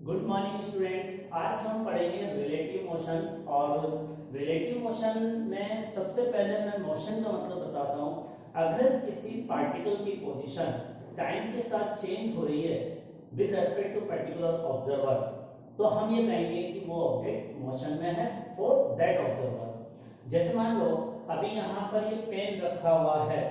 Good morning students. आज हम पढ़ेंगे रिलेटिव मोशन। और रिलेटिव मोशन में सबसे पहले मैं मोशन का मतलब बताता हूँ। अगर किसी पार्टिकल की पोजीशन टाइम के साथ चेंज हो रही है with respect to particular observer, तो हम ये कहेंगे कि वो ऑब्जेक्ट मोशन में है फॉर दैट ऑब्जर्वर। जैसे मान लो अभी यहाँ पर ये पेन रखा हुआ है,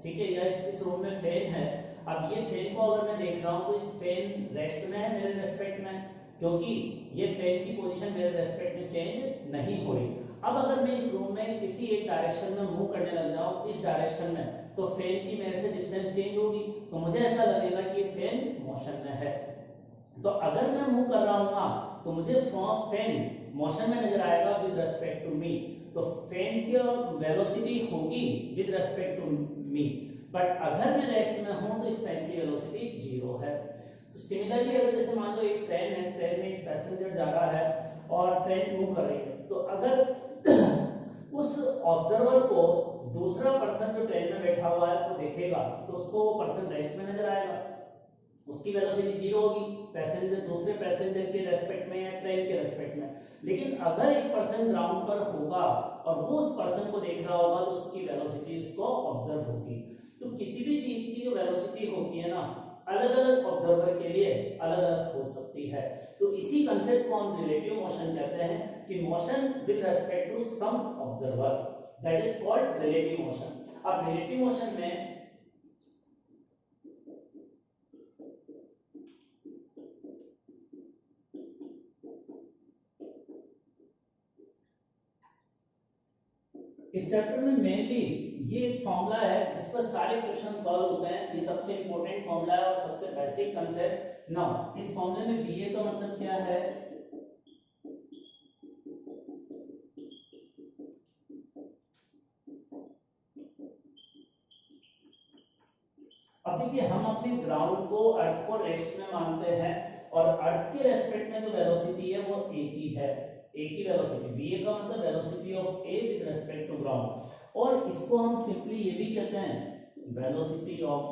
ठीक है, या इस रूम में फैन है। अब ये फैन को अगर मैं देख रहा हूँ तो इस फैन रेस्ट में है मेरे रेस्पेक्ट में, क्योंकि ये फैन की पोजीशन मेरे रेस्पेक्ट में चेंज नहीं हो रही। अब अगर मैं इस रूम में किसी एक डायरेक्शन में मूव करने लग जाऊँ इस डायरेक्शन में, तो फैन की मेरे से डिस्टेंस चेंज होगी, तो मुझे ऐसा लगेगा कि ये फैन मोशन में है। तो अगर मैं मूव कर रहा हूँ तो मुझे फैन मोशन में नजर आएगा विद रेस्पेक्ट टू मी। तो फैन की वेलोसिटी होगी with respect to me, but अगर मैं रेस्ट में हूं तो इस फैन की वेलोसिटी जीरो है। तो सिमिलरली अगर जैसे मान लो एक ट्रेन है, ट्रेन में एक पैसेंजर जा रहा है और ट्रेन मूव कर रही है, तो अगर उस ऑब्जर्वर को दूसरा पर्सन जो ट्रेन में बैठा हुआ है वो देखेगा तो उसको वो पर्सन रेस्ट में नजर आएगा, उसकी वेलोसिटी जीरो होगी, पैसेंजर दूसरे पैसेंजर के रेस्पेक्ट में या ट्रेन के रेस्पेक्ट में। लेकिन अगर एक पर्सन ग्राउंड पर होगा और वो उस पर्सन को देख रहा होगा तो उसकी वेलोसिटी उसको ऑब्जर्व होगी। तो किसी भी चीज की जो वेलोसिटी होती है ना, अलग अलग ऑब्जर्वर के लिए अलग अलग हो सकती है। तो इसी कंसेप्ट को हम रिलेटिव मोशन कहते हैं कि motion with respect to some observer, that is called relative motion. अब रिलेटिव मोशन में इस चैप्टर में मेनली ये एक फॉर्मूला है जिस पर सारे क्वेश्चन सॉल्व होते हैं। ये सबसे इंपॉर्टेंट फॉर्मूला है और सबसे बेसिक कंसेप्ट। नाउ इस फॉर्मूले में बीए का मतलब क्या है? अब देखिए, हम अपने ग्राउंड को, अर्थ को रेस्ट में मानते हैं और अर्थ के रेस्पेक्ट में जो वेलोसिटी है वो ए की है, ए की वेलोसिटी। बीए का मतलब velocity of A with respect to ground, और इसको हम सिंपली ये भी कहते हैं वेलोसिटी ऑफ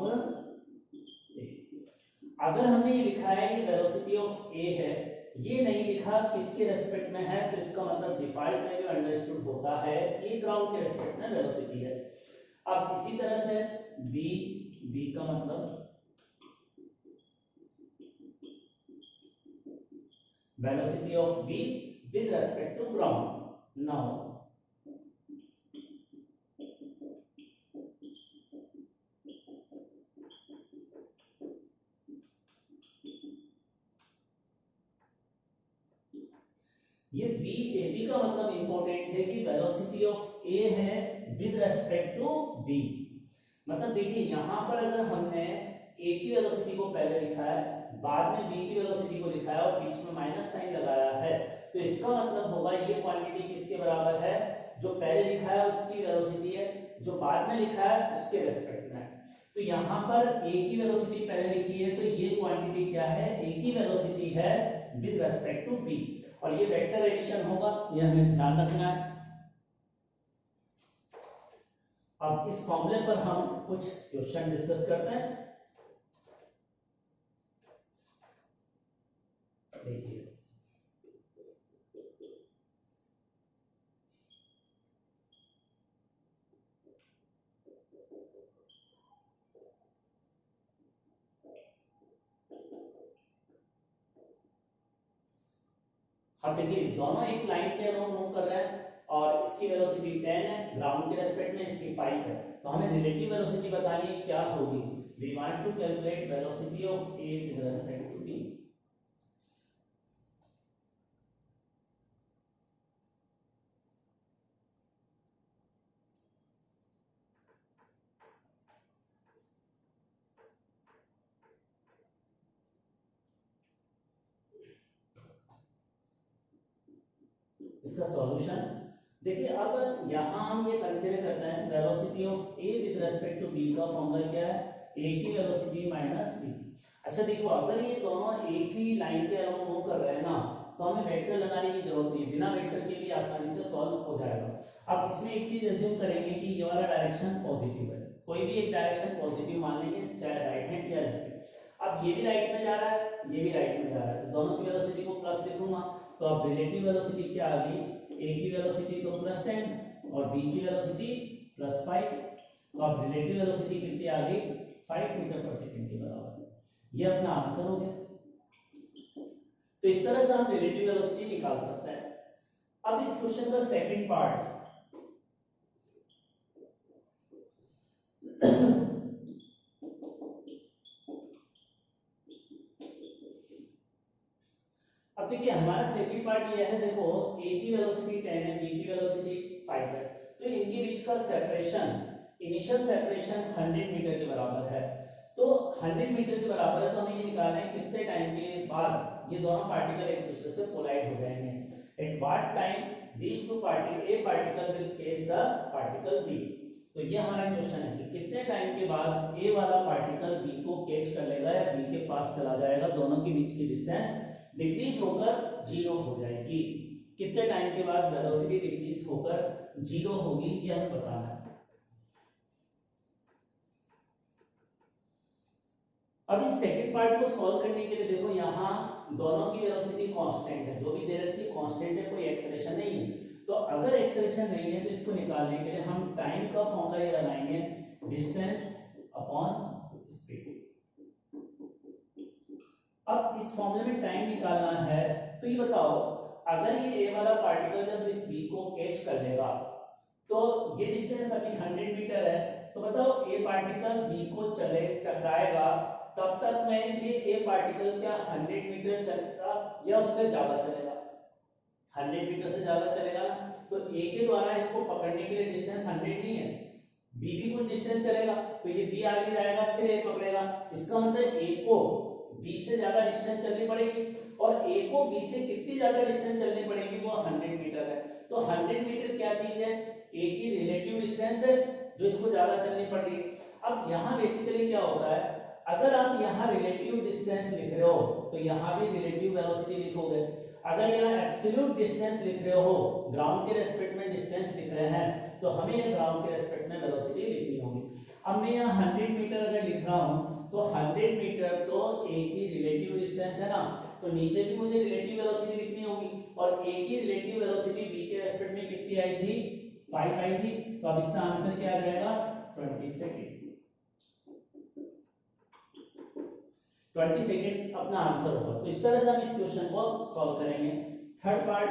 ए। अगर हमने ये लिखा है कि वेलोसिटी ऑफ ए है, ये नहीं लिखा किसके रेस्पेक्ट में है, तो इसका मतलब डिफॉल्ट में जो अंडरस्टूड होता है ये ग्राउंड के रेस्पेक्ट में वेलोसिटी है। अब इसी तरह से बी, बी का मतलब velocity of B with respect to ground. Now ये बी ए बी का मतलब इंपॉर्टेंट है कि वेलोसिटी ऑफ ए है विद रेस्पेक्ट टू बी। मतलब देखिए, यहां पर अगर हमने ए की वेलोसिटी को पहले लिखा है, बाद में बी की वेलोसिटी को लिखा है और बीच में माइनस साइन लगाया है, तो इसका मतलब होगा ये क्वांटिटी किसके बराबर है? जो पहले लिखा है उसकी वेलोसिटी है, जो बाद में लिखा है उसके रेस्पेक्ट में है। तो यहाँ पर ए की वेलोसिटी पहले लिखी है, तो ये क्वांटिटी क्या है? ए की वेलोसिटी है विद रेस्पेक्ट टू बी, और ये वेक्टर एडिशन होगा, ये हमें ध्यान रखना है। अब इस फॉर्मूले पर हम कुछ क्वेश्चन डिस्कस करते हैं। देखिए, अब देखिए दोनों एक लाइन के अराउंड मूव कर रहे हैं और इसकी वेलोसिटी 10 है, ग्राउंड के रेस्पेक्ट में इसकी 5 है, तो हमें रिलेटिव वेलोसिटी बतानी है क्या होगी। We want to calculate velocity of A with respect to B. इसका सॉल्यूशन देखिए, अब यहाँ हम ये कंसीडर करते हैं velocity of A with respect to B का फॉर्मूला क्या है? ए की वेलोसिटी माइनस बी। अच्छा देखो, अगर ये दोनों एक ही लाइन के अराउंड मूव कर रहे हैं ना, तो हमें वेक्टर लगाने की जरूरत नहीं है, बिना वेक्टर के भी आसानी से सॉल्व हो जाएगा। अब इसमें एक चीज एज्यूम करेंगे कि ये वाला डायरेक्शन पॉजिटिव है, कोई भी एक डायरेक्शन पॉजिटिव मान लेंगे, चाहे राइट हैंड या लेफ्ट हैंड। अब ये भी राइट में जा रहा है, ये भी राइट में जा रहा है, तो दोनों की वेलोसिटी को प्लस लिखूंगा। तो अब रिलेटिव वेलोसिटी क्या आ गई, ए की वेलोसिटी तो +10 और बी की वेलोसिटी +5। तो अब रिलेटिव वेलोसिटी कितनी आ गई, 5 मीटर पर सेकंड के बराबर। ये अपना आंसर हो गया। तो इस तरह से हम रिलेटिव वेलोसिटी निकाल सकते हैं। अब इस क्वेश्चन का सेकंड पार्ट, अब देखिए हमारा सेकंड पार्ट ये है, देखो ए की वेलोसिटी 10 है, बी की वेलोसिटी 5 है, तो इनके बीच का सेपरेशन, इनिशियल सेपरेशन 100 मीटर के बराबर है। तो 100 मीटर के बराबर है, तो हमें ये निकालना है कितने टाइम के बाद ये दोनों पार्टिकल एक दूसरे से कोलाइड हो जाएंगे। At what time these two particle A particle will catch the particle B। तो ये हमारा क्वेश्चन है कि कितने टाइम के बाद A वाला पार्टिकल B को कैच कर लेगा या B के पास चला जाएगा, दोनों के बीच की डिस्टेंस डिक्रीज होकर 0 हो जाएगी। कितने टाइम के बाद वेलोसिटी डिक्रीज होकर 0 होगी, यह हमें बताना है। अब इस सेकंड पार्ट को सॉल्व करने के लिए देखो यहाँ दोनों की वेलोसिटी कांस्टेंट है, जो भी दे रखी है कांस्टेंट है, कोई एक्सेलरेशन नहीं है। तो अगर एक्सेलरेशन नहीं है तो इसको निकालने के लिए हम टाइम का फॉर्मूला ये लगाएंगे, डिस्टेंस अपॉन स्पीड। अब इस फॉर्मूले में टाइम निकालना है, तो ये बताओ अगर ये ए वाला पार्टिकल जब इस बी को कैच कर लेगा, तो ये डिस्टेंस अभी 100 मीटर है, तो बताओ ए पार्टिकल बी को चले टकराएगा, तब तक में ये ए पार्टिकल क्या 100 मीटर चलेगा या उससे ज्यादा चलेगा, 100 मीटर से ज्यादा चलेगा ना। तो ए के द्वारा इसको पकड़ने के लिए डिस्टेंस 100 नहीं है, बी भी कुछ डिस्टेंस चलेगा, तो ये बी आगे जाएगा फिर ए पकड़ेगा। इसका मतलब ए को बी से ज्यादा डिस्टेंस चलनी पड़ेगी, और ए को बी से कितनी ज्यादा डिस्टेंस चलनी पड़ेगी, वो 100 मीटर है। तो 100 मीटर क्या चीज है, ए की रिलेटिव डिस्टेंस है जो इसको ज्यादा चलनी पड़ रही है। अब यहाँ बेसिकली क्या होता है, अगर आप यहाँ रिलेटिव डिस्टेंस लिख रहे हो तो यहाँ भी रिलेटिव वेलोसिटी लिखोगे। अगर यहाँ एब्सोल्यूट डिस्टेंस लिख रहे हो, ग्राउंड के रेस्पेक्ट में डिस्टेंस लिख रहे हैं, तो हमें यहाँ ग्राउंड के रेस्पेक्ट में वेलोसिटी लिखनी होगी। अब मैं यहाँ 100 मीटर अगर लिख रहा हूँ तो 100 मीटर तो ए की रिलेटिव डिस्टेंस है ना, तो नीचे भी मुझे रिलेटिव वेलोसिटी लिखनी होगी, और ए की रिलेटिव वेलोसिटी बी के रेस्पेक्ट में कितनी आई थी, 5 आई थी। तो अब इसका आंसर क्या आ जाएगा, 20 सेकेंड। 20 सेकेंड अपना आंसर होगा। तो इस तरह से हम इस क्वेश्चन को सॉल्व करेंगे। थर्ड पार्ट,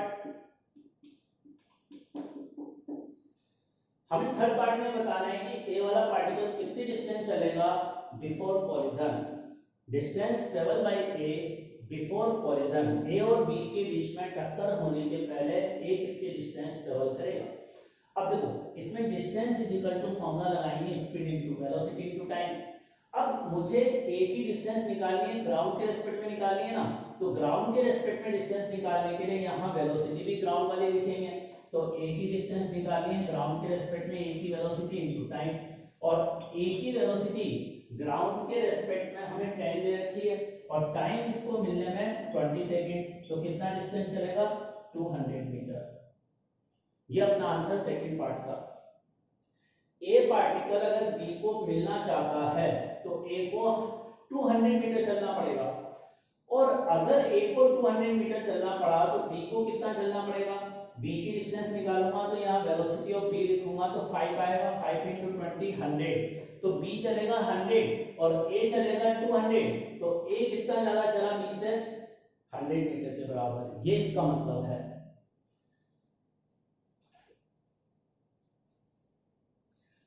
हमें थर्ड पार्ट में बताना है कि ए वाला पार्टिकल कितनी डिस्टेंस चलेगा before collision. Distance travel by A before collision, A और बी के बीच में टक्कर होने के पहले ए कितनी डिस्टेंस ट्रेवल करेगा। अब देखो इसमें distance is equal to formula लगाएंगे, speed into velocity into time. अब मुझे ए की डिस्टेंस निकालनी है, ग्राउंड के रेस्पेक्ट में निकालनी है ना, तो ग्राउंड के रेस्पेक्ट में डिस्टेंस निकालने के लिए यहाँ वेलोसिटी भी ग्राउंड वाले लिखेंगे। तो ए की डिस्टेंस निकालनी है ग्राउंड के रेस्पेक्ट में, ए की वेलोसिटी इनटू टाइम, और ए की वेलोसिटी ग्राउंड के रेस्पेक्ट में हमें 10 दे रखी है, और टाइम इसको मिलने में 20 सेकंड। तो कितना डिस्टेंस चलेगा, 200 मीटर। ये अपना आंसर सेकंड पार्ट का। ए पार्टिकल अगर बी को मिलना चाहता है तो ए को 200 मीटर चलना पड़ेगा, और अगर ए को 200 मीटर चलना पड़ा तो बी को कितना चलना पड़ेगा, बी की डिस्टेंस निकालूंगा तो यहाँ वेलोसिटी ऑफ बी लिखूंगा तो 5 आएगा, 5 × 20 100, तो बी चलेगा 100 और ए चलेगा 200, तो ए कितना ज्यादा चला बी से, 100 मीटर के बराबर। ये इसका मतलब है।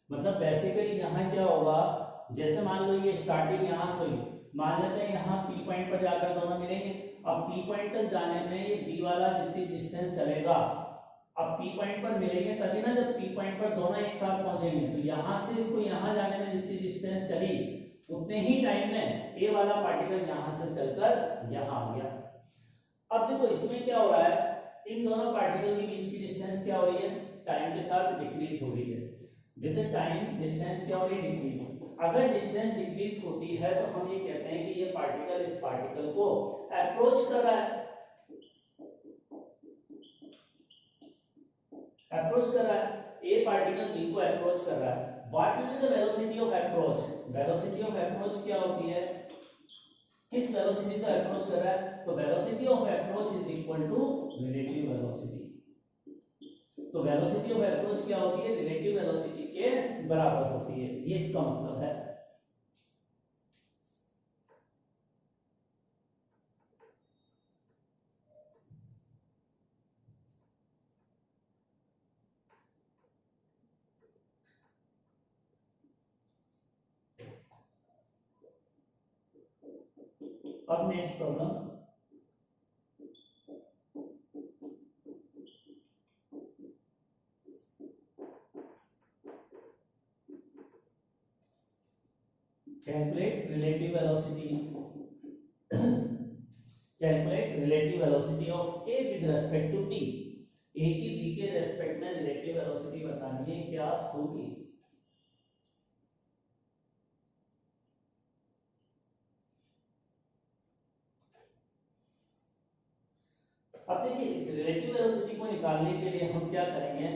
मतलब बेसिकली यहाँ क्या होगा, जैसे मान लो ये स्टार्टिंग यहाँ से हुई, मान लेते हैं यहाँ पी पॉइंट पर जाकर दोनों मिलेंगे। अब पी पॉइंट तक जाने में ये बी वाला जितनी डिस्टेंस चलेगा, अब पी पॉइंट पर मिलेंगे तभी ना, जब पी पॉइंट पर दोनों एक साथ पहुंचेंगे, तो यहाँ से इसको यहाँ जाने में जितनी डिस्टेंस चली उतने ही टाइम में ए वाला पार्टिकल यहाँ से चलकर यहाँ आ गया। अब देखो इसमें क्या हो रहा है, इन दोनों पार्टिकल के बीच की डिस्टेंस क्या हो रही है, टाइम के साथ डिक्रीज हो रही है। विद टाइम डिस्टेंस क्या हो रही है, डिक्रीज। अगर डिस्टेंस डिक्रीज होती है तो हम ये कहते हैं कि ये पार्टिकल इस पार्टिकल को अप्रोच कर रहा है, अप्रोच कर रहा है, ए पार्टिकल बी को अप्रोच कर रहा है। What will be the velocity of approach, velocity of approach क्या होती है, किस वेलोसिटी से अप्रोच कर रहा है, तो velocity of approach is equal to relative velocity. तो वेलोसिटी ऑफ अप्रोच क्या होती है, रिलेटिव वेलोसिटी के बराबर होती है, ये इसका मतलब है। अब next problem, calculate relative velocity calculate relative velocity of a with respect to b। a की b के रेस्पेक्ट में रिलेटिव वेलोसिटी बतानी है, क्या होगी। अब देखिए इस रिलेटिव वेलोसिटी को निकालने के लिए हम क्या करेंगे,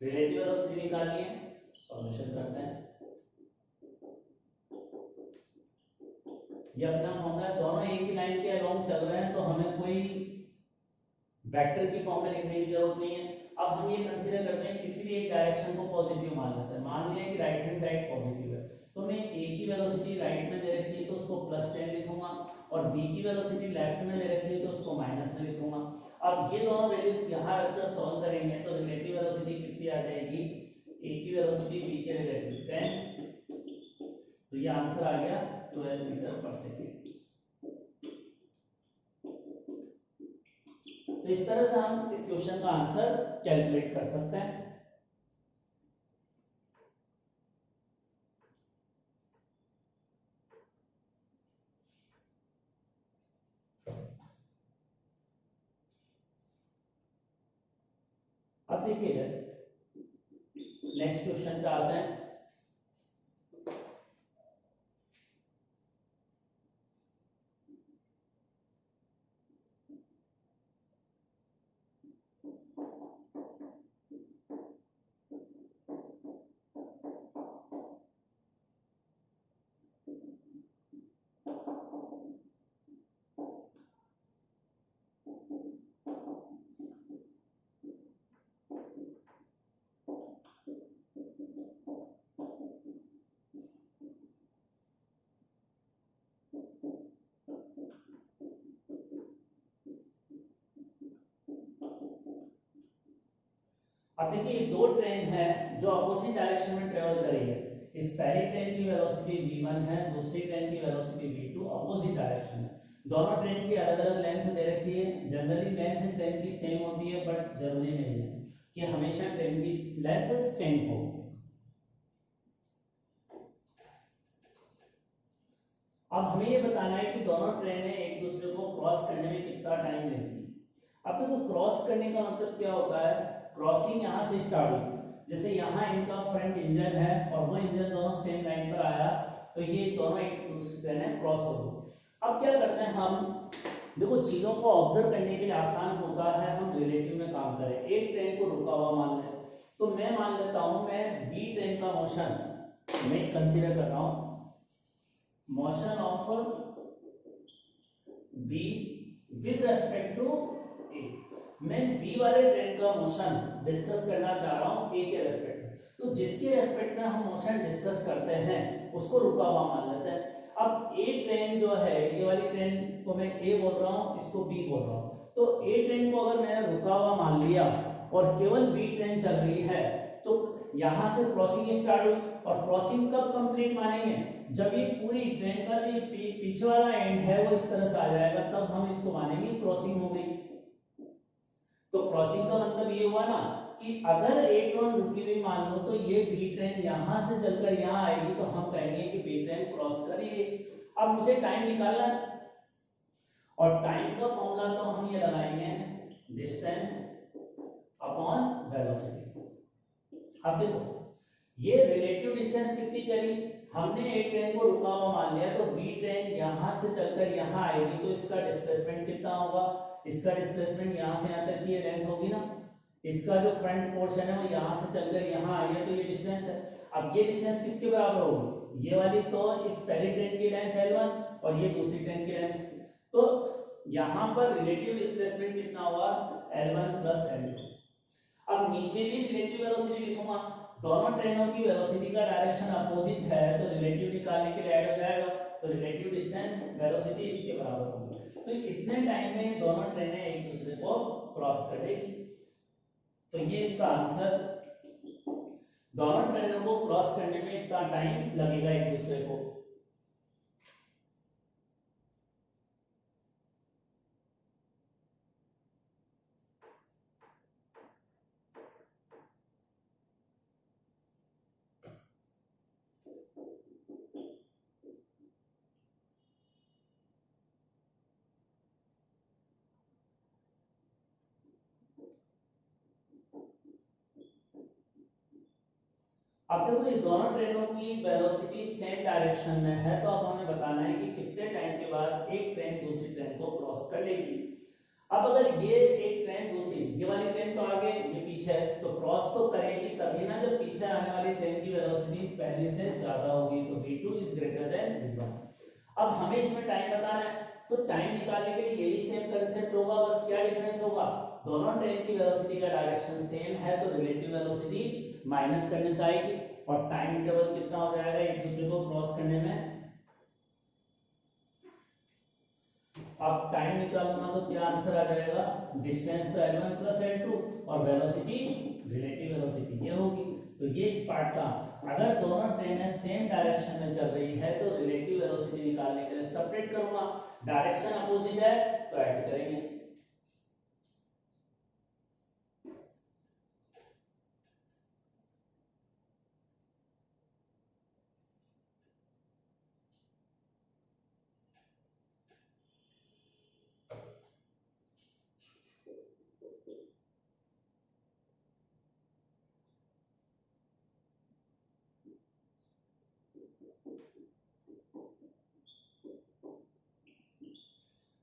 रिलेटिव वेलोसिटी निकालनी है, सॉल्यूशन करते हैं। ये अपना फॉर्मूला है, दोनों एक ही लाइन के अलोंग चल रहे हैं तो हमें कोई वेक्टर की फॉर्म में लिखने की जरूरत नहीं है। अब हम ये कंसीडर करते हैं किसी भी एक डायरेक्शन को पॉजिटिव मान लेते हैं, मान लिया कि राइट हैंड साइड पॉजिटिव है, तो मैं a की वेलोसिटी राइट में दे रखी है तो उसको +10 लिखूंगा, और b की वेलोसिटी लेफ्ट में दे रखी है तो उसको माइनस में लिखूंगा। अब ये दोनों वैल्यूज यहाँ रखकर सॉल्व करेंगे तो रिलेटिव वेलोसिटी कितनी आ जाएगी, a की वेलोसिटी b के रिलेटिव 10, तो ये आंसर आ गया 12 मीटर पर सेकेंड। तो इस तरह से हम इस क्वेश्चन का आंसर कैलकुलेट कर सकते हैं। अब देखिए नेक्स्ट क्वेश्चन पे आते हैं। अब देखिए दो ट्रेन है जो अपोजिट डायरेक्शन में ट्रेवल करेंगे। इस पहली ट्रेन की वेलोसिटी v1 है, दूसरी ट्रेन की वेलोसिटी v2, अपोजिट डायरेक्शन है। दोनों ट्रेन की अलग अलग लेंथ दे रखी है। जनरली लेंथ ट्रेन की सेम होती है, बट जरूरी नहीं है कि हमेशा ट्रेन की लेंथ सेम हो। अब हमें ये बताना है कि दोनों ट्रेनें एक दूसरे को क्रॉस करने में कितना टाइम लेती है। अब देखो क्रॉस करने का मतलब क्या होता है, क्रॉसिंग यहाँ से स्टार्ट हुई, जैसे यहाँ इनका फ्रंट इंजन है और वो इंजन दोनों सेम लाइन पर आया तो ये दोनों एक दूसरे ट्रेनें क्रॉस हो गई। अब क्या करते हैं हम, देखो चीजों को ऑब्जर्व करने के लिए आसान होता है हम रिलेटिव में काम करें। एक ट्रेन को रुका हुआ मान लें, तो मैं मान लेता हूं मैं बी ट्रेन का मोशन मैं कंसीडर कर रहा हूं, motion of B with respect to A. मैं बी वाले ट्रेन का मोशन डिस्कस करना चाह रहा हूं ए के रेस्पेक्ट में, तो जिसके रेस्पेक्ट में हम मोशन डिस्कस करते हैं उसको रुका हुआ मान लेते हैं। अब ए ट्रेन जो है, ये वाली ट्रेन को मैं ए बोल रहा हूं, इसको बी बोल रहा हूं, तो ए ट्रेन को अगर मैंने रुका हुआ मान लिया और केवल बी ट्रेन चल रही है तो यहां से क्रॉसिंग स्टार्ट हुई, और क्रॉसिंग कब कंप्लीट मानेंगे, जब ये पूरी ट्रेन का जो पीछे वाला एंड है वो इस तरह से आ जाएगा, तब हम इसको मानेंगे क्रॉसिंग हो गई। तो क्रॉसिंग का मतलब ये हुआ ना कि अगर ए ट्रेन रुकी हुई मान लो तो ये बी ट्रेन यहां से चलकर यहां आएगी तो हम कहेंगे कि बी ट्रेन क्रॉस कर रही है। अब मुझे टाइम निकालना है, और टाइम का फॉर्मूला तो हम ये लगाएंगे डिस्टेंस अपॉन वेलोसिटी। अब देखो ये रिलेटिव डिस्टेंस कितनी चली, हमने ए ट्रेन को रुका हुआ मान लिया तो बी ट्रेन यहां से चलकर यहां आएगी तो इसका डिस्प्लेसमेंट कितना होगा, इसका डिस्प्लेसमेंट यहां से यहां तक की लेंथ होगी ना, इसका जो फ्रंट पोर्शन है वो यहां से चलकर यहां आई है तो ये डिस्टेंस है। अब ये डिस्टेंस किसके बराबर होगी, ये वाली तो इस पहली ट्रेन की लेंथ L1 और ये दूसरी ट्रेन की लेंथ। तो यहाँ पर रिलेटिव डिस्प्लेसमेंट कितना हुआ, L1 प्लस L2। अब नीचे भी रिलेटिव वेलोसिटी लिखूंगा, दोनों ट्रेनों की वेलोसिटी का डायरेक्शन अपोजिट है तो रिलेटिव निकालने के लिए ऐड हो जाएगा, तो रिलेटिव डिस्टेंस वेलोसिटी इसके बराबर होगी। तो इतने टाइम में दोनों ट्रेनें एक दूसरे को क्रॉस करेगी। तो ये इसका आंसर, दोनों ट्रेनों को क्रॉस करने में इतना टाइम लगेगा एक दूसरे को। अब देखो ये दोनों ट्रेनों की वेलोसिटी सेम डायरेक्शन में है, तो अब हमें बताना है कि कितने टाइम के बाद एक ट्रेन दूसरी ट्रेन को क्रॉस कर लेगी। अब अगर ये एक ट्रेन दूसरी, ये वाली ट्रेन तो आगे ये पीछे है, तो क्रॉस तो करेगी तभी ना जब पीछे आने वाली ट्रेन की वेलोसिटी पहले से ज्यादा होगी, तो v2 is greater than v1। अब हमें इसमें टाइम बताना है, तो टाइम निकालने के लिए यही सेम कंसेप्ट होगा, बस क्या डिफरेंस होगा, दोनों ट्रेन की वेलोसिटी का डायरेक्शन सेम है तो रिलेटिव वेलोसिटी माइनस करने से आएगी, और टाइम इंटरवल कितना हो जाएगा एक दूसरे को क्रॉस करने में। अब टाइम निकालूंगा तो क्या आंसर आ जाएगा, डिस्टेंस तो L1 प्लस L2 और वेलोसिटी रिलेटिव वेलोसिटी ये होगी। तो ये इस पार्ट का, अगर दोनों ट्रेनें सेम डायरेक्शन में चल रही है तो रिलेटिव वेलोसिटी निकालने के लिए सेपरेट करूंगा, डायरेक्शन अपोजिट है तो ऐड करेंगे।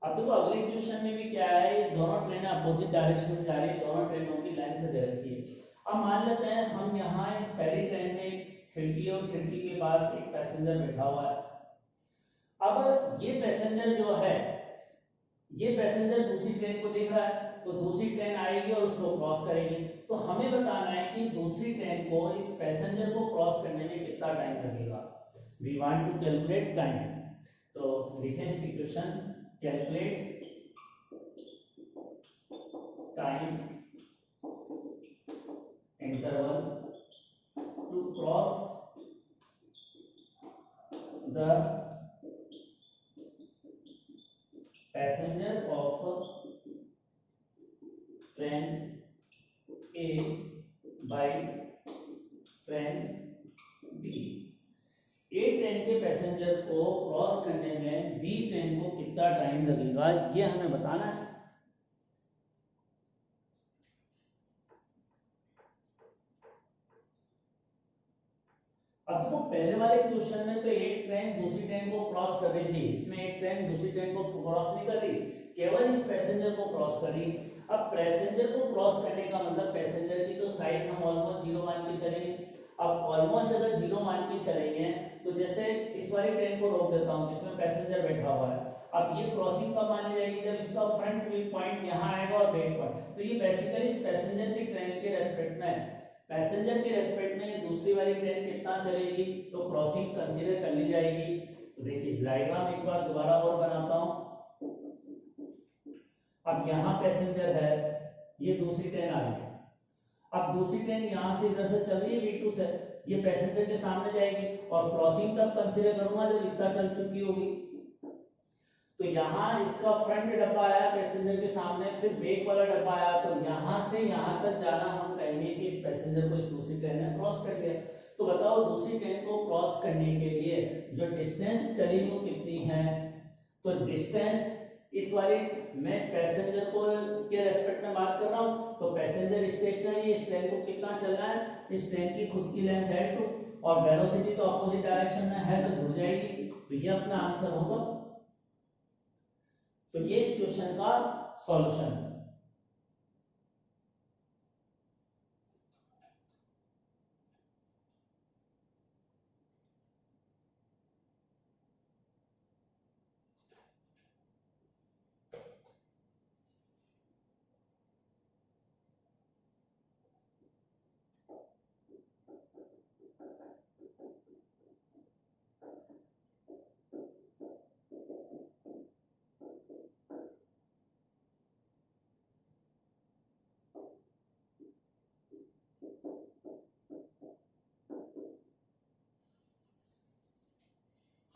अब देखो अगले क्वेश्चन में भी क्या है, दोनों ट्रेनें अपोजिट डायरेक्शन में जा रही है, दोनों ट्रेनों की लेंथ दे रखी है। अब मान लेते हैं हम यहाँ इस पहली ट्रेन में खिड़की और खिड़की के पास एक पैसेंजर बैठा हुआ है। अब ये पैसेंजर जो है, ये पैसेंजर दूसरी ट्रेन को देख रहा है, तो दूसरी ट्रेन आएगी और उसको क्रॉस करेगी। तो हमें बताना है कि दूसरी ट्रेन को इस पैसेंजर को क्रॉस करने में कितना टाइम लगेगा। We want to calculate time, तो लिखें इसकी question, calculate time interval to cross the passenger of train A by train B. A train के पैसेंजर को क्रॉस करने में बी ट्रेन को कितना टाइम लगेगा, ये हमें बताना है। अब देखो पहले वाले क्वेश्चन में तो एक ट्रेन दूसरी ट्रेन को क्रॉस कर रही थी, इसमें एक ट्रेन दूसरी ट्रेन को क्रॉस नहीं कर रही, केवल इस पैसेंजर को क्रॉस कर रही। अब पैसेंजर को क्रॉस करने का मतलब पैसेंजर की तो साइड हम ऑलमोस्ट जीरो मान के चलेंगे। अब ऑलमोस्ट अगर जीरो मान के चलेंगे तो जैसे इस वाली ट्रेन को रोक देता हूं जिसमें पैसेंजर बैठा हुआ है, अब ये क्रॉसिंग कब मानी जाएगी, जब इसका फ्रंट व्यू पॉइंट यहाँ आएगा और बैक पॉइंट, तो ये बेसिकली इस पैसेंजर की ट्रेन के रेस्पेक्ट में, पैसेंजर के रेस्पेक्ट में दूसरी वाली ट्रेन कितना चलेगी, तो क्रॉसिंग कंसीडर कर ली जाएगी। तो देखिए डायग्राम एक बार दोबारा और बनाता हूं। अब यहाँ पैसेंजर है, ये दूसरी ट्रेन आ रही है, अब दूसरी ट्रेन यहां से इधर से चल रही है V2 से, ये पैसेंजर के सामने जाएगी और क्रॉसिंग तब कंसीडर करूंगा जब इतना चल चुकी होगी। तो यहाँ इसका फ्रंट डब्बा आया पैसेंजर के सामने, फिर बैक वाला डब्बा आया, तो यहाँ से यहाँ तक जाना हम कहेंगे कि इस पैसेंजर को इस दूसरी ट्रेन ने क्रॉस कर दिया। तो बताओ दूसरी ट्रेन को क्रॉस करने के लिए जो डिस्टेंस चली वो कितनी है, तो डिस्टेंस इस वाली, मैं पैसेंजर को के रेस्पेक्ट में बात कर रहा हूँ, तो पैसेंजर स्टेशनरी, इस ट्रेन को कितना चलना है, इस ट्रेन की खुद की लेंथ है 2 और वेलोसिटी तो अपोजिट डायरेक्शन में है तो जुड़ जाएगी, तो ये अपना आंसर होगा। तो ये इस क्वेश्चन का सॉल्यूशन है।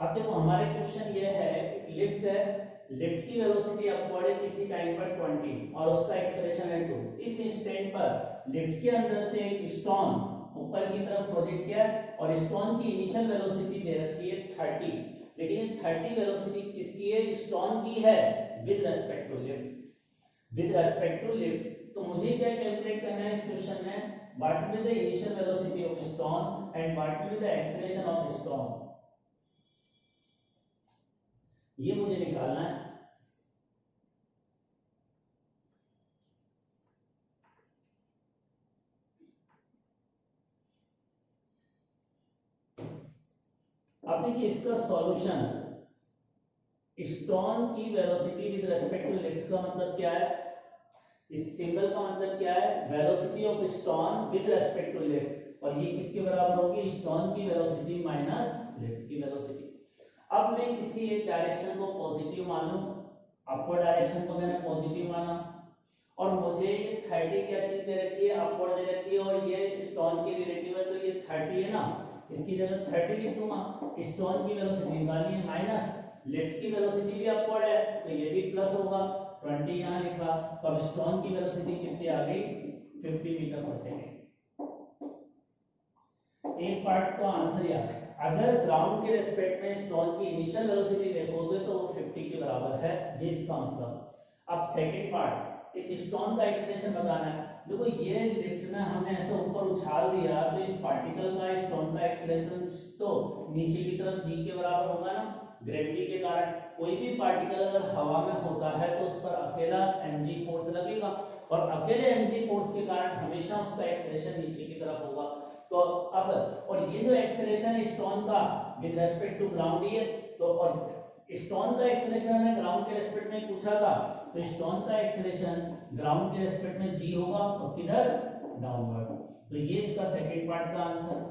अब देखो हमारे क्वेश्चन ये है, एक लिफ्ट है, लिफ्ट की वेलोसिटी अपवर्ड है किसी टाइम पर 20 और उसका एक्सेलरेशन है 2। इस इंस्टेंट पर लिफ्ट के अंदर से एक स्टोन ऊपर की तरफ प्रोजेक्ट किया और स्टोन की इनिशियल वेलोसिटी दे रखी है 30, लेकिन ये 30 वेलोसिटी किसकी है, स्टोन की है with respect to lift, with respect to lift. तो मुझे क्या कैलकुलेट करना है इस क्वेश्चन में, what will be the initial velocity of stone and what will be the acceleration of stone, ये मुझे निकालना है। अब देखिए इसका सॉल्यूशन, स्टोन की velocity with respect to lift का मतलब क्या है, इस सिंबल का मतलब क्या है, velocity of stone with respect to lift, और ये किसके बराबर होगी, स्टोन की वेलोसिटी माइनस लिफ्ट की वेलोसिटी। अब मैं किसी एक डायरेक्शन को पॉजिटिव मान लूं, अपवर्ड डायरेक्शन को मैंने पॉजिटिव माना, और मुझे ये 30 क्या चीज दे रखी है, अपवर्ड दे रखी है, और ये स्टोन की रिलेटिव है तो ये 30 है ना, इसकी जगह 30 लिख दूंगा। स्टोन की वेलोसिटी निकालनी है माइनस, लिफ्ट की वेलोसिटी भी अपवर्ड है तो ये भी प्लस होगा, 20 यहाँ लिखा, तो अब स्टोन की वेलोसिटी कितनी आ गई, 50 मीटर पर सेकेंड। एक पार्ट तो आंसर यार, अगर ग्राउंड के रेस्पेक्ट में स्टोन की इनिशियल वेलोसिटी देखोगे तो वो 50 के बराबर है, ये इसका मतलब। अब सेकंड पार्ट, इस स्टोन का एक्सेलरेशन बताना है। देखो ये लिफ्ट में हमने ऐसे ऊपर उछाल दिया तो इस पार्टिकल का, स्टोन का एक्सेलरेशन तो नीचे की तरफ g के बराबर होगा ना, ग्रेविटी के कारण। कोई भी पार्टिकल अगर हवा में होता है तो उस पर अकेला mg फोर्स लगेगा, और अकेले mg फोर्स के कारण हमेशा उसका एक्सेलरेशन नीचे की तरफ होगा। तो अब, और ये जो एक्सेलरेशन है स्टोन का विद रेस्पेक्ट टू ग्राउंड, ये तो, और स्टोन का एक्सेलरेशन हमें ग्राउंड के रेस्पेक्ट में पूछा था, तो स्टोन का एक्सेलरेशन ग्राउंड के रेस्पेक्ट में g होगा और किधर, डाउनवर्ड। तो ये इसका सेकंड पार्ट का आंसर,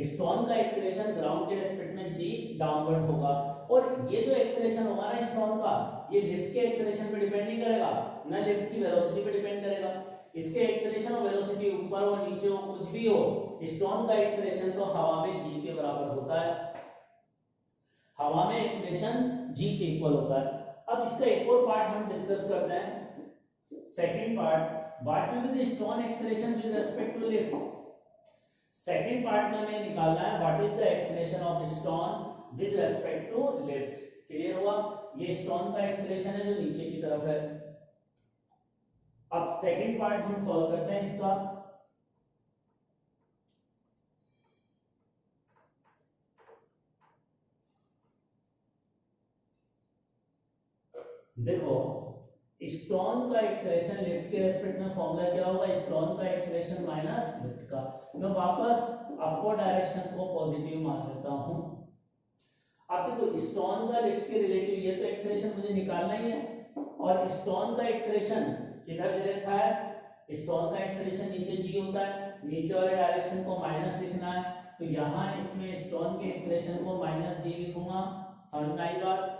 स्टोन का एक्सेलरेशन ग्राउंड के रेस्पेक्ट में g डाउनवर्ड होगा। और ये जो एक्सेलरेशन होगा ना स्टोन का, ये लिफ्ट के एक्सेलरेशन पे डिपेंड नहीं करेगा, ना लिफ्ट की वेलोसिटी पे डिपेंड करेगा। इसके एक्सेलरेशन और वेलोसिटी ऊपर हो नीचे हो कुछ भी हो, स्टोन का एक्सेलरेशन तो हवा में g के बराबर होता है, हवा में एक्सेलरेशन g के इक्वल होता है। अब इसका एक और पार्ट हम डिस्कस करते हैं, second part, what will be the stone acceleration with respect to lift. Second part में हमें निकालना है what is the acceleration of stone with respect to lift. Clear हुआ, ये स्टोन का एक्सेलरेशन है जो नीचे की तरफ है। अब सेकंड पार्ट हम सॉल्व करते हैं इसका। देखो स्टोन का एक्सेलरेशन लिफ्ट के रेस्पेक्ट में फॉर्मूला क्या होगा, स्टोन का एक्सेलरेशन माइनस लिफ्ट का। मैं वापस अपवर्ड डायरेक्शन को पॉजिटिव मान लेता हूं। अब देखो स्टोन का लिफ्ट के रिलेटिव, ये तो एक्सेलरेशन मुझे निकालना ही है, और स्टोन का एक्सेलरेशन किधर दे रखा है, स्टोन का एक्सेलरेशन नीचे g होता है, नीचे वाले डायरेक्शन को माइनस लिखना है, तो यहाँ इसमें स्टोन के एक्सेलरेशन को माइनस g लिखूंगा। समझ आई बात,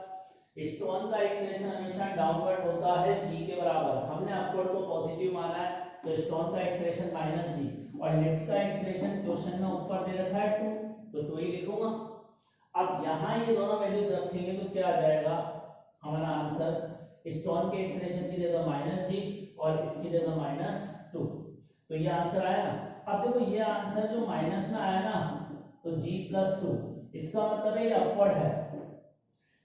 स्टोन का एक्सेलरेशन हमेशा डाउनवर्ड होता है g के बराबर, हमने अपवर्ड को पॉजिटिव माना है तो स्टोन का एक्सेलरेशन माइनस g, और लिफ्ट का एक्सेलरेशन क्वेश्चन में ऊपर दे रखा है 2, तो 2 ही लिखूंगा। अब यहाँ ये दोनों वैल्यूज रखेंगे तो क्या आ जाएगा हमारा आंसर, स्टोन के एक्सेलरेशन की जगह माइनस g और इसकी जगह माइनस 2, तो ये आंसर आया ना। अब देखो ये आंसर जो माइनस में आया ना, तो g प्लस 2, इसका मतलब है ये अपवर्ड है,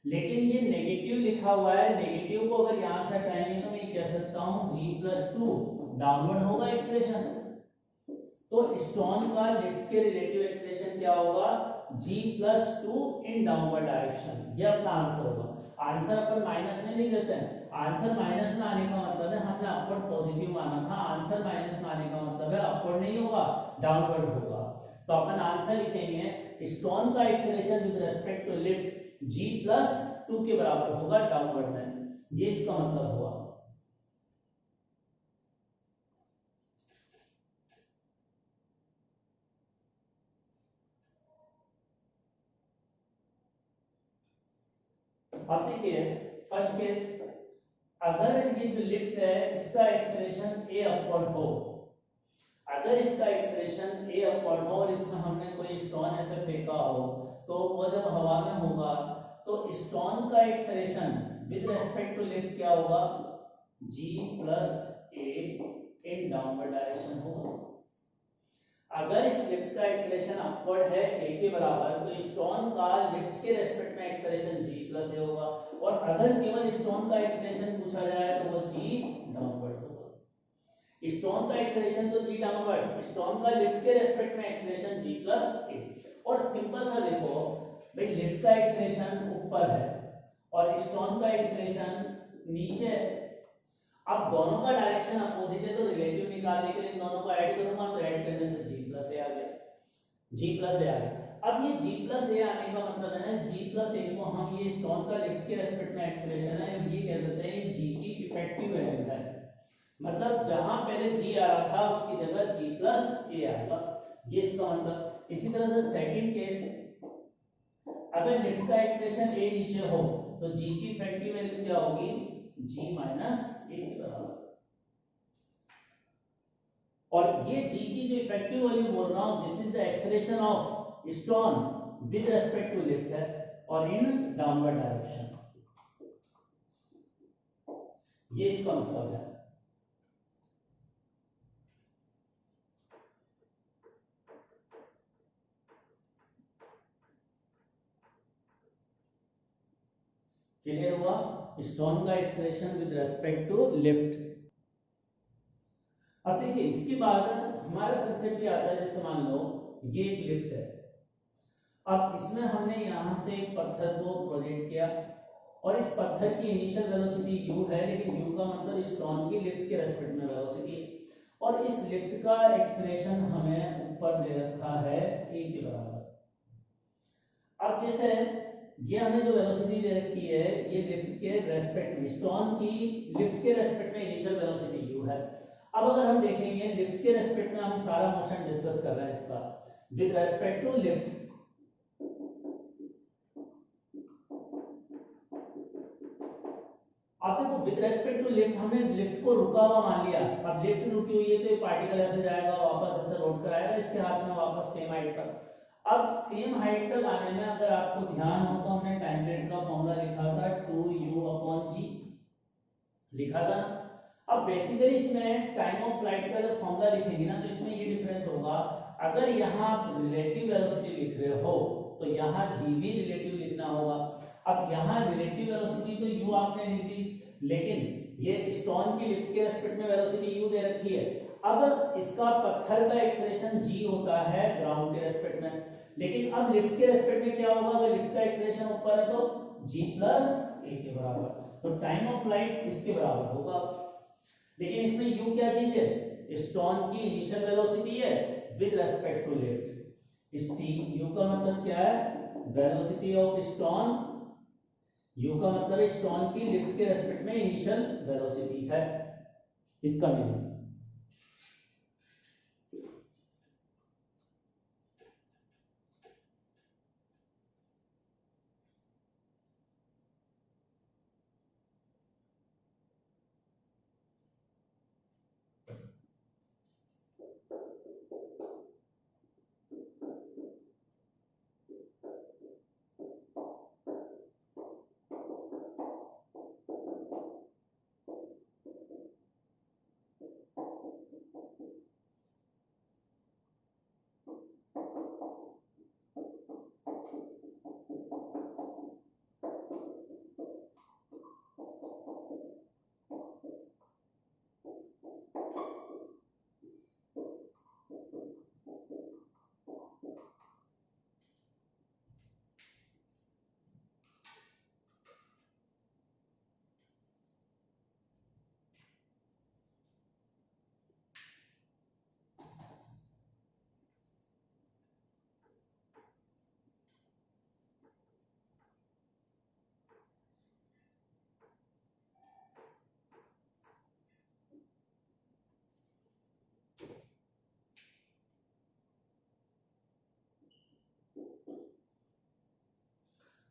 लेकिन ये नेगेटिव लिखा हुआ है, नेगेटिव को अगर यहां से हटाएंगे तो मैं कह सकता हूं g प्लस 2 डाउनवर्ड होगा एक्सेलरेशन। तो स्टोन का लिफ्ट के रिलेटिव एक्सेलरेशन क्या होगा, g प्लस 2 इन डाउनवर्ड डायरेक्शन, ये अपना आंसर होगा। आंसर अपन माइनस में नहीं देते हैं, आंसर माइनस में आने का मतलब है हमने अपवर्ड पॉजिटिव माना था, आंसर माइनस में आने का मतलब है अपवर्ड नहीं होगा डाउनवर्ड होगा। तो अपन आंसर लिखेंगे स्टोन का acceleration with respect to lift g plus 2 के बराबर होगा डाउनवर्ड में, ये इसका मतलब हुआ। अब देखिए फर्स्ट केस, अगर ये जो लिफ्ट है इसका एक्सेलरेशन a अपवर्ड हो, अगर इसका एक्सेलरेशन ए अपवर्ड हो और इसमें हमने कोई स्टोन ऐसे फेंका हो, तो वो जब हवा में होगा तो स्टोन का acceleration with respect to lift क्या होगा, g plus a in downward direction होगा। अगर इस लिफ्ट का एक्सेलरेशन अपवर्ड है a के बराबर, तो स्टोन का लिफ्ट के रेस्पेक्ट में एक्सेलरेशन g प्लस ए होगा, और अगर केवल स्टोन का एक्सेलरेशन पूछा जाए तो वो g डाउनवर्ड होगा। स्टोन का एक्सेलरेशन तो g डाउनवर्ड, स्टोन का लिफ्ट के रेस्पेक्ट में एक्सेलरेशन g प्लस ए। और सिंपल सा देखो भाई, लिफ्ट का एक्सेलरेशन ऊपर है और स्टोन का एक्सेलरेशन नीचे है। अब दोनों का डायरेक्शन अपोजिट है, तो रिलेटिव निकालने के लिए इन दोनों को ऐड करूंगा, तो ऐड करने से g प्लस ए आ गया, g प्लस ए आ गया। अब ये g प्लस ए आने का मतलब है ना, g प्लस ए को हम ये स्टोन का लिफ्ट के रेस्पेक्ट में एक्सेलरेशन है, ये कह देते हैं ये g की इफेक्टिव वैल्यू है। मतलब जहां पहले g आ रहा था उसकी जगह g प्लस ए आएगा, ये इसका मतलब। इसी तरह से सेकंड केस, अगर लिफ्ट का एक्सेलरेशन a नीचे हो तो g की इफेक्टिव वैल्यू क्या होगी, g माइनस ए के बराबर। और ये g की जो इफेक्टिव वैल्यू बोल रहा हूं, this is the acceleration of stone with respect to lift है और इन डाउनवर्ड डायरेक्शन, ये इसका मतलब है। क्लियर हुआ, स्टोन का acceleration with respect to lift. अब देखिए इसके बाद हमारा कंसेप्ट ये आता है, जैसे मान लो ये एक लिफ्ट है, अब इसमें हमने यहां से एक पत्थर को प्रोजेक्ट किया और इस पत्थर की इनिशियल वेलोसिटी u है, लेकिन u का मतलब स्टोन की लिफ्ट के रेस्पेक्ट में वेलोसिटी, और इस लिफ्ट का एक्सेलरेशन हमें ऊपर दे रखा है a के बराबर। अब जैसे ये हमें जो वेलोसिटी दे रखी है, ये लिफ्ट के रेस्पेक्ट में, स्टोन की लिफ्ट के रेस्पेक्ट में इनिशियल वेलोसिटी u है। अब अगर हम देखेंगे लिफ्ट के रेस्पेक्ट में, हम सारा मोशन डिस्कस कर रहे हैं इसका, विद रेस्पेक्ट टू लिफ्ट, आप देखो विद रेस्पेक्ट टू लिफ्ट, हमने लिफ्ट को रुका हुआ मान लिया। अब लिफ्ट रुकी हुई है तो ये पार्टिकल ऐसे जाएगा, वापस ऐसे रोड कर आएगा, इसके हाथ में वापस सेम हाइट पर। अब सेम हाइट तक आने में अगर आपको ध्यान हो तो हमने टाइम पीरियड का फॉर्मूला लिखा था 2u/g लिखा था। अब बेसिकली इसमें टाइम ऑफ फ्लाइट का जब फॉर्मूला लिखेंगे ना, तो इसमें ये डिफरेंस होगा, अगर यहाँ आप रिलेटिव वेलोसिटी लिख रहे हो तो यहाँ g भी रिलेटिव लिखना होगा। अब यहाँ रिलेटिव वेलोसिटी तो u आपने लिख दी, लेकिन ये स्टोन की लिफ्ट के रेस्पेक्ट में वेलोसिटी u दे रखी है। अब इसका पत्थर का एक्सेलरेशन g होता है ग्राउंड के रेस्पेक्ट में, लेकिन अब लिफ्ट के रेस्पेक्ट में क्या होगा, अगर लिफ्ट का एक्सेलरेशन ऊपर है तो g प्लस ए के बराबर, तो टाइम ऑफ फ्लाइट इसके बराबर होगा। लेकिन इसमें u क्या चीज है, स्टोन की इनिशियल वेलोसिटी है विद रेस्पेक्ट टू लिफ्ट। इस t u का मतलब क्या है, वेलोसिटी ऑफ स्टोन, u का मतलब स्टोन की लिफ्ट के रेस्पेक्ट में इनिशियल वेलोसिटी है, इसका मीनिंग।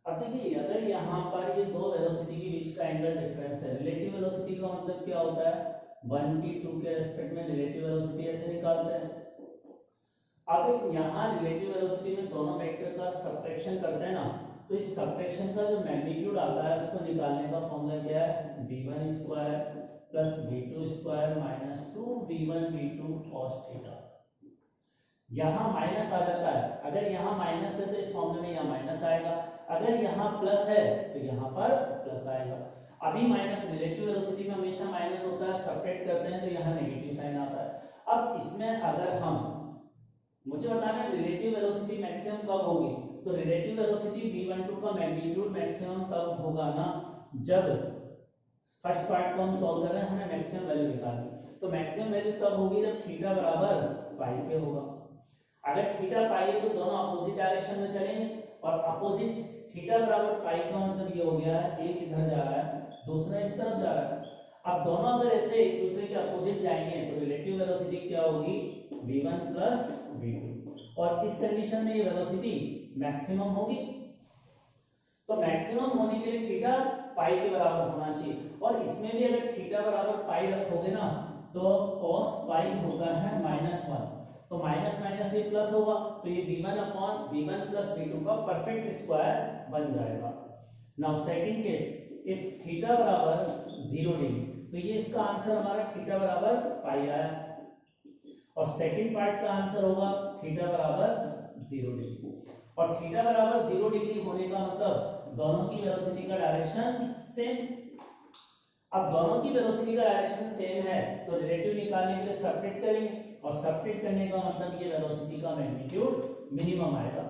अब देखिए अगर यहाँ पर ये दो वेलोसिटी के बीच का एंगल डिफरेंस है, रिलेटिव वेलोसिटी का मतलब क्या होता है, 1 की 2 के रेस्पेक्ट में रिलेटिव वेलोसिटी ऐसे निकालते हैं। अब यहाँ रिलेटिव वेलोसिटी में दोनों वेक्टर का सबट्रैक्शन करते हैं ना, तो इस सबट्रैक्शन का जो मैग्नीट्यूड आता है उसको निकालने का फॉर्मूला क्या है, v1 square plus v2 square minus 2v1 v2 cos theta. यहाँ माइनस आ जाता है, अगर यहाँ माइनस है तो इस फॉर्मूले में यहाँ माइनस आएगा, अगर यहाँ प्लस है तो यहाँ पर प्लस आएगा। अभी माइनस रिलेटिव वेलोसिटी में हमेशा माइनस होता है, सब्ट्रैक्ट करते हैं तो यहाँ नेगेटिव साइन आता है। अब इसमें अगर हम, मुझे बताना है रिलेटिव वेलोसिटी मैक्सिमम कब होगी, तो रिलेटिव वेलोसिटी v12 का मैग्नीट्यूड मैक्सिमम तब होगा ना जब फर्स्ट पार्ट को हम सॉल्व कर रहे हैं, हमें मैक्सिमम वैल्यू निकालनी, तो मैक्सिमम वैल्यू तब होगी जब थीटा बराबर पाई के होगा। अगर थीटा पाई है तो दोनों अपोजिट डायरेक्शन में चलेंगे, और अपोजिट थीटा बराबर पाई का मतलब ये हो गया है एक इधर जा रहा है दूसरा इस तरफ जा रहा है। अब दोनों अगर ऐसे एक दूसरे के अपोजिट जाएंगे तो रिलेटिव वेलोसिटी क्या होगी, v1 प्लस v2, और इस कंडीशन में ये वेलोसिटी मैक्सिमम होगी। तो मैक्सिमम होने के लिए थीटा पाई के बराबर होना चाहिए, और इसमें भी अगर थीटा बराबर पाई रखोगे ना तो cos पाई होता है -1, तो माइनस माइनस ये प्लस होगा, तो ये v1 upon v1 plus v2 का परफेक्ट स्क्वायर बन जाएगा। Now second case, if theta बराबर 0 डिग्री, तो ये इसका आंसर हमारा थीटा बराबर पाई आया, और सेकंड पार्ट का आंसर होगा थीटा बराबर 0 डिग्री। और थीटा बराबर 0 डिग्री होने का मतलब दोनों की वेलोसिटी का डायरेक्शन सेम। अब दोनों की वेलोसिटी का डायरेक्शन सेम है तो रिलेटिव निकालने के लिए सब्ट्रैक्ट करेंगे, और सब्ट्रैक्ट करने का मतलब ये वेलोसिटी का मैग्नीट्यूड मिनिमम आएगा।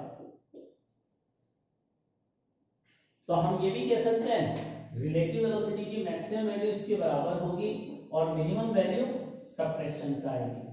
तो हम ये भी कह सकते हैं रिलेटिव वेलोसिटी की मैक्सिमम वैल्यू इसके बराबर होगी और मिनिमम वैल्यू सब्ट्रैक्शन से आएगी।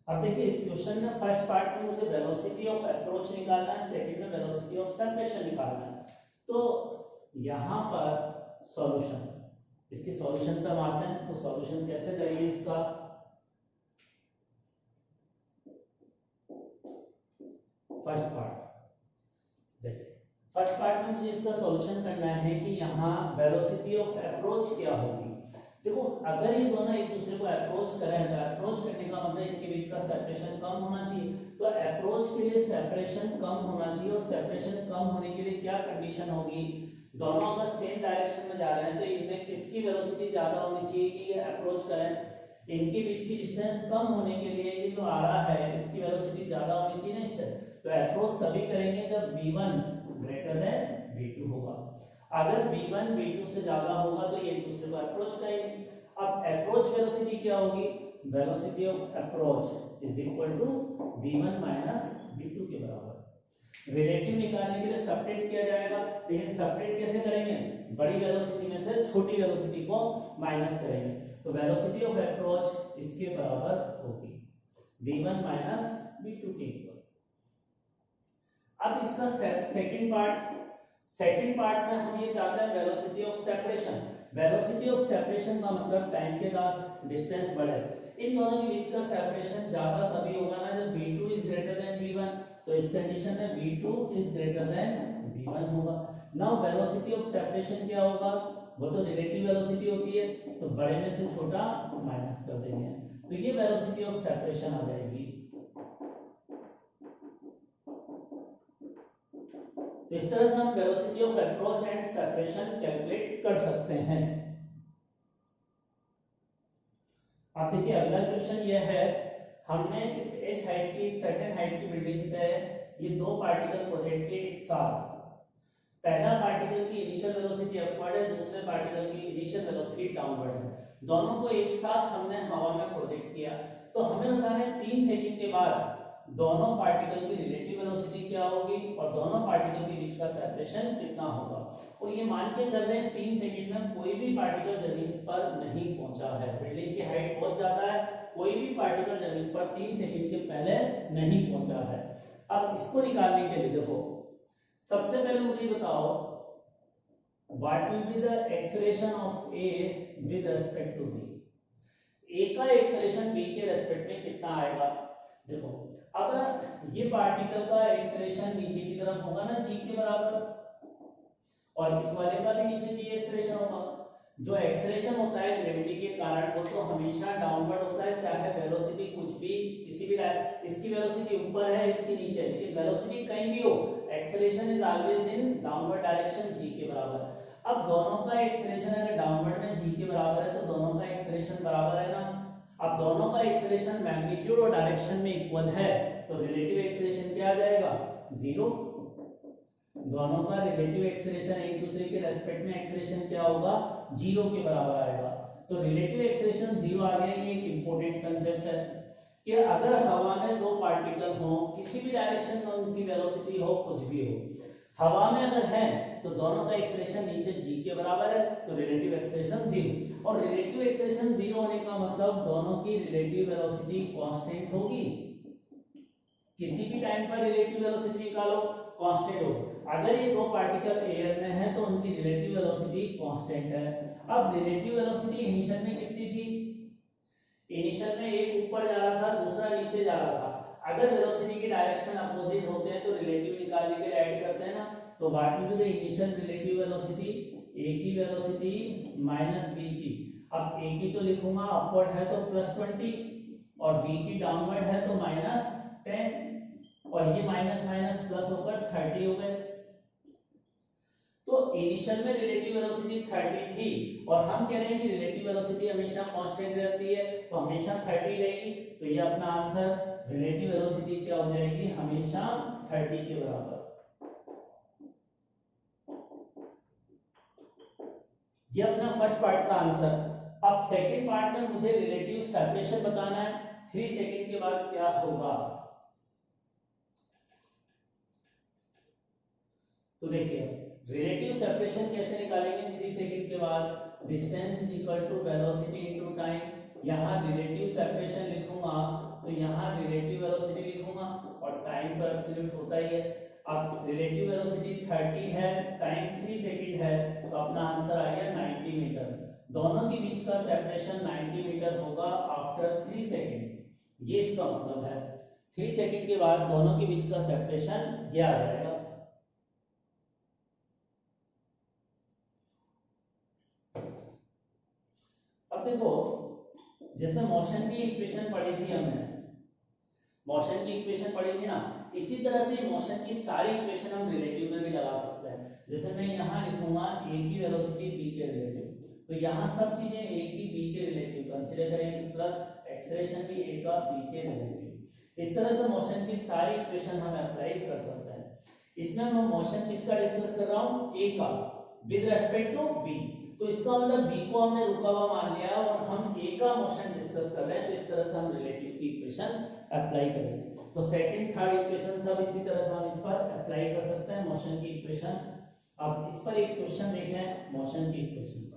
अब देखिए इस क्वेश्चन में फर्स्ट पार्ट में मुझे वेलोसिटी ऑफ अप्रोच निकालना है, सेकंड में वेलोसिटी ऑफ सेपरेशन निकालना है। तो यहां पर सॉल्यूशन, इसके सॉल्यूशन पे हम आते हैं। तो सॉल्यूशन कैसे करेंगे इसका, फर्स्ट पार्ट देखिए, फर्स्ट पार्ट में मुझे इसका सॉल्यूशन करना है कि यहाँ वेलोसिटी ऑफ अप्रोच क्या होगी। देखो अगर ये दोनों एक दूसरे को अप्रोच करें तो अप्रोच करने का मतलब इनके बीच का सेपरेशन कम होना चाहिए, तो अप्रोच के लिए सेपरेशन कम होना चाहिए, और सेपरेशन कम होने के लिए क्या कंडीशन होगी, दोनों अगर सेम डायरेक्शन में जा रहे हैं तो इनमें किसकी वेलोसिटी ज्यादा होनी चाहिए कि ये अप्रोच करें। इनके बीच की डिस्टेंस कम होने के लिए ये जो आ रहा है इसकी वेलोसिटी ज्यादा होनी चाहिए ना इससे, तो अप्रोच तभी करेंगे जब v1 ग्रेटर देन v2 होगा। अगर v1 v2 से ज्यादा होगा तो ये एक दूसरे को अप्रोच करेंगे। अब अप्रोच वेलोसिटी क्या होगी, velocity of approach is equal to v1 minus v2 के बराबर। रिलेटिव निकालने के लिए सब्ट्रैक्ट किया जाएगा, लेकिन सब्ट्रैक्ट कैसे करेंगे, बड़ी वेलोसिटी में से छोटी वेलोसिटी को माइनस करेंगे, तो वेलोसिटी ऑफ अप्रोच इसके बराबर होगी v1 माइनस v2 के इक्वल। अब इसका सेकंड पार्ट में हम ये चाहते हैं velocity of separation. Velocity of separation का मतलब टाइम के साथ डिस्टेंस बढ़े, इन दोनों के बीच का सेपरेशन ज्यादा तभी होगा ना जब v2 is greater than v1, तो इस कंडीशन में v2 is greater than v1 होगा। नाउ वेलोसिटी ऑफ सेपरेशन क्या होगा, वो तो रिलेटिव वेलोसिटी होती है, तो बड़े में से छोटा माइनस कर देंगे, तो ये वेलोसिटी ऑफ सेपरेशन आ जाएगी। तो इस तरह से हम velocity of approach and separation calculate कर सकते हैं। अब देखिए अगला क्वेश्चन ये है, हमने इस h हाइट की एक सर्टेन हाइट की बिल्डिंग से ये दो पार्टिकल प्रोजेक्ट किए एक साथ, पहला पार्टिकल की इनिशियल वेलोसिटी अपवर्ड है, दूसरे पार्टिकल की इनिशियल वेलोसिटी डाउनवर्ड है। दोनों को एक साथ हमने हवा में प्रोजेक्ट किया, तो हमें बताना है 3 सेकंड के बाद दोनों पार्टिकल की रिलेटिव वेलोसिटी क्या होगी और दोनों पार्टिकल के बीच का सेपरेशन कितना होगा। और ये मान के चल रहे हैं 3 सेकंड में कोई भी पार्टिकल जमीन पर नहीं पहुंचा है। बिल्डिंग की हाइट बहुत ज्यादा है, कोई भी पार्टिकल जमीन पर 3 सेकंड के पहले नहीं पहुंचा है। अब इसको निकालने के लिए देखो, सबसे पहले मुझे बताओ what will be the acceleration of A with respect to B. A का एक्सेलरेशन बी के रेस्पेक्ट में कितना आएगा। देखो अब ये पार्टिकल का एक्सेलरेशन नीचे की तरफ होगा ना जी के बराबर, और इस वाले का भी नीचे जी एक्सेलरेशन होगा। जो एक्सेलरेशन होता है ग्रेविटी के कारण वो तो हमेशा डाउनवर्ड होता है, चाहे वेलोसिटी कुछ भी किसी भी इसकी वेलोसिटी ऊपर है इसकी नीचे, लेकिन वेलोसिटी कहीं भी हो acceleration is always in downward direction g के बराबर। अब दोनों का एक्सेलरेशन अगर डाउनवर्ड में जी के बराबर है तो दोनों का एक्सेलरेशन बराबर है ना। अब दोनों का एक्सेलरेशन मैग्नीट्यूड और डायरेक्शन में इक्वल है तो रिलेटिव एक्सेलरेशन क्या आ जाएगा, जीरो। दोनों का रिलेटिव एक्सेलरेशन एक दूसरे के रेस्पेक्ट में एक्सेलरेशन क्या होगा, जीरो के बराबर आएगा। तो रिलेटिव एक्सेलरेशन जीरो आ गया। ये एक इंपॉर्टेंट कंसेप्ट है कि अगर हवा में दो पार्टिकल हो, किसी भी डायरेक्शन में उनकी वेलोसिटी हो, कुछ भी हो, हवा में अगर है तो दोनों का एक्सेलरेशन नीचे जी के बराबर है तो रिलेटिव एक्सेलरेशन जीरो। और रिलेटिव एक्सेलरेशन जीरो होने का मतलब दोनों की रिलेटिव वेलोसिटी कांस्टेंट होगी। किसी भी टाइम पर रिलेटिव वेलोसिटी निकालो, कांस्टेंट होगी। अगर ये दो पार्टिकल एयर में है तो उनकी रिलेटिव वेलोसिटी कांस्टेंट है। अब रिलेटिव वेलोसिटी इनिशियल में कितनी थी, इनिशियल में एक ऊपर जा रहा था दूसरा नीचे जा रहा था। अगर वेलोसिटी के डायरेक्शन अपोजिट होते हैं तो रिलेटिव निकालने के लिए ऐड करते हैं ना। तो what will be the initial relative velocity, A की वेलोसिटी माइनस बी की। अब ए की तो लिखूंगा अपवर्ड है तो +20 और बी की डाउनवर्ड है तो -10, और ये माइनस माइनस प्लस होकर 30 हो गए। तो इनिशियल में रिलेटिव वेलोसिटी 30 थी और हम कह रहे हैं कि रिलेटिव वेलोसिटी हमेशा कांस्टेंट रहती है तो हमेशा 30 रहेगी। तो ये अपना आंसर रिलेटिव वेलोसिटी क्या हो जाएगी, हमेशा 30 के बराबर। ये अपना फर्स्ट पार्ट का आंसर। अब सेकंड पार्ट में मुझे रिलेटिव सेपरेशन बताना है 3 सेकंड के बाद क्या होगा। तो देखिए रिलेटिव सेपरेशन कैसे निकालेंगे 3 सेकंड के बाद, distance is equal to velocity into time. यहां रिलेटिव सेपरेशन लिखूंगा तो यहां रिलेटिव वेलोसिटी लिखूंगा और टाइम तो एब्सोल्यूट होता ही है। अब रिलेटिव वेलोसिटी 30 है, टाइम 3 सेकंड है, तो अपना आंसर आ गया 90 मीटर। दोनों के बीच का सेपरेशन 90 मीटर होगा आफ्टर 3 सेकंड। ये इसका मतलब है 3 सेकंड के बाद दोनों के बीच का सेपरेशन ये आ जाएगा। अब देखो जैसे मोशन की इक्वेशन पढ़ी थी हमने, मोशन की इक्वेशन पढ़ी थी ना, इसी तरह से मोशन की सारी इक्वेशन हम रिलेटिव में भी लगा सकते हैं। जैसे मैं यहाँ लिखूंगा ए की वेलोसिटी बी के रिलेटिव, तो यहाँ सब चीजें ए की बी के रिलेटिव कंसीडर करेंगे, प्लस एक्सेलरेशन भी ए का बी के रिलेटिव। इस तरह से मोशन की सारी इक्वेशन हम अप्लाई कर सकते हैं। इसमें मैं मोशन किसका डिस्कस कर रहा हूँ, ए का विद रेस्पेक्ट टू बी। तो इसका मतलब बी को हमने रुका हुआ मान लिया और हम ए का मोशन डिस्कस कर रहे हैं, तो इस तरह से हम रिलेटिव की इक्वेशन अप्लाई करेंगे। तो सेकंड थर्ड इक्वेशन सब इसी तरह से हम इस पर अप्लाई कर सकते हैं मोशन की इक्वेशन। अब इस पर एक क्वेश्चन देखें मोशन की इक्वेशन पर।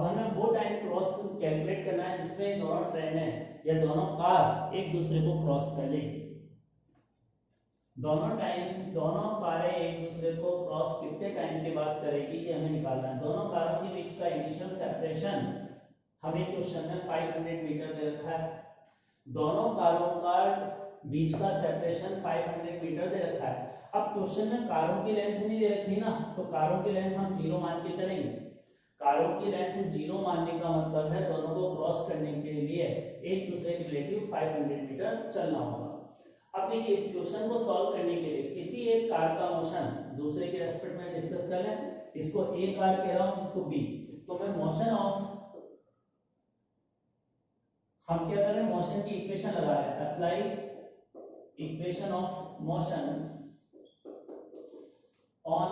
अब हमें वो टाइम क्रॉस कैलकुलेट करना है जिसमें दोनों ट्रेनें या दोनों कार एक दूसरे को क्रॉस कर लेंगी। दोनों कारें एक दूसरे को क्रॉस कितने टाइम के बाद करेगी ये हमें निकालना है। दोनों कारों के बीच का इनिशियल सेपरेशन हमें क्वेश्चन में 500 मीटर दे रखा है। दोनों कारों का बीच का सेपरेशन 500 मीटर दे रखा है। अब क्वेश्चन में कारों की लेंथ नहीं दे रखी ना, तो कारों की लेंथ हम 0 मान के चलेंगे। कारों की लेंथ 0 मानने का मतलब है दोनों को क्रॉस करने के लिए एक दूसरे के रिलेटिव 500 मीटर चलना होगा। अब देखिए इस क्वेश्चन को सॉल्व करने के लिए किसी एक कार का मोशन दूसरे के रेस्पेक्ट में डिस्कस कर लें। इसको ए कार कह रहा हूं, इसको बी। तो मैं मोशन ऑफ, हम क्या कर रहे हैं, मोशन की इक्वेशन लगा रहे हैं। Apply equation of motion on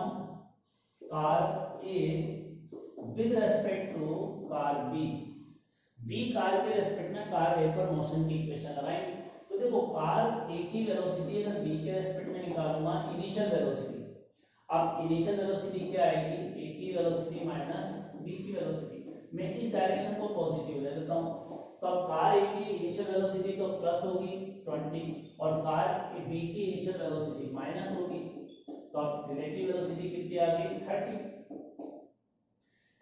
car A with respect to car B. B car के रेस्पेक्ट में कार ए पर मोशन की इक्वेशन लगाएंगे। तो देखो कार ए की वेलोसिटी अगर बी के रेस्पेक्ट में निकालूंगा इनिशियल वेलोसिटी, अब इनिशियल वेलोसिटी क्या आएगी, ए की वेलोसिटी माइनस बी की वेलोसिटी। मैं इस डायरेक्शन को पॉजिटिव ले लेता हूं, तो अब कार ए की इनिशियल वेलोसिटी तो प्लस होगी 20 और कार बी की इनिशियल वेलोसिटी माइनस होगी, तो अब रिलेटिव वेलोसिटी कितनी आ गई 30।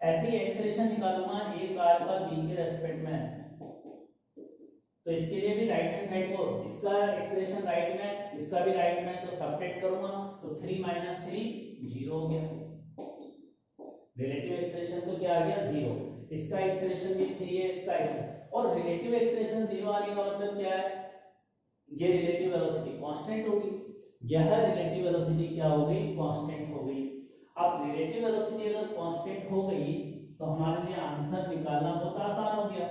ऐसे ही एक्सेलरेशन निकालूंगा ए कार का बी के रेस्पेक्ट में, तो इसके लिए भी राइट हैंड साइड को, इसका एक्सेलरेशन राइट में इसका भी राइट में, तो सबट्रैक्ट करूंगा तो 3 - 3 0 हो गया। रिलेटिव एक्सेलरेशन तो क्या आ गया 0, इसका एक्सेलरेशन भी 3 है, इसका एक्सेलरेशन, और रिलेटिव एक्सेलरेशन 0 आने का मतलब क्या है, ये रिलेटिव वेलोसिटी कांस्टेंट होगी, यह रिलेटिव वेलोसिटी क्या हो गई, कांस्टेंट हो गई। अब रिलेटिव वेलोसिटी अगर कांस्टेंट हो गई तो हमारे लिए आंसर निकालना बहुत आसान हो गया।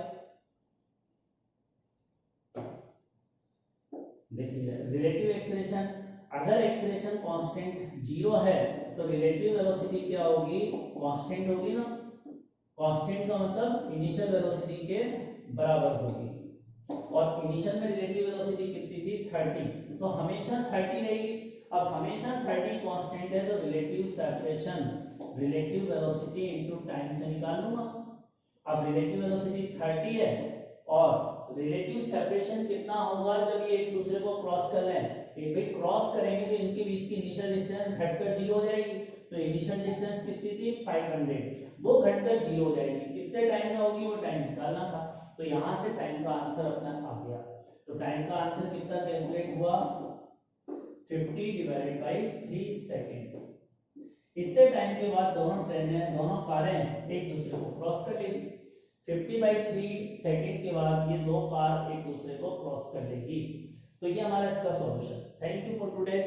देखिए रिलेटिव एक्सेलरेशन, अगर एक्सेलरेशन कांस्टेंट 0 है तो रिलेटिव वेलोसिटी क्या होगी, कांस्टेंट होगी ना। कांस्टेंट का मतलब इनिशियल वेलोसिटी के बराबर होगी, और इनिशियल में रिलेटिव वेलोसिटी कितनी थी 30, तो हमेशा 30 रहेगी। अब हमेशा 30 कांस्टेंट है तो relative separation relative velocity into time से निकाल लूंगा। अब रिलेटिव वेलोसिटी 30 है और रिलेटिव सेपरेशन कितना होगा जब ये एक दूसरे को क्रॉस कर लें, एक भाई क्रॉस करेंगे तो इनके बीच की इनिशियल डिस्टेंस घटकर 0 हो जाएगी। तो इनिशियल डिस्टेंस कितनी थी 500, वो घटकर 0 हो जाएगी। कितने टाइम में होगी वो टाइम निकालना था, तो यहां से टाइम का आंसर अपना आ गया। तो टाइम का आंसर कितना कैलकुलेट हुआ 50/3 सेकेंड। इतने टाइम के बाद दोनों कारें एक दूसरे को क्रॉस कर लेगी। 50/3 सेकेंड के बाद ये दो कार एक दूसरे को क्रॉस कर लेगी। तो ये हमारा इसका solution. Thank you for today.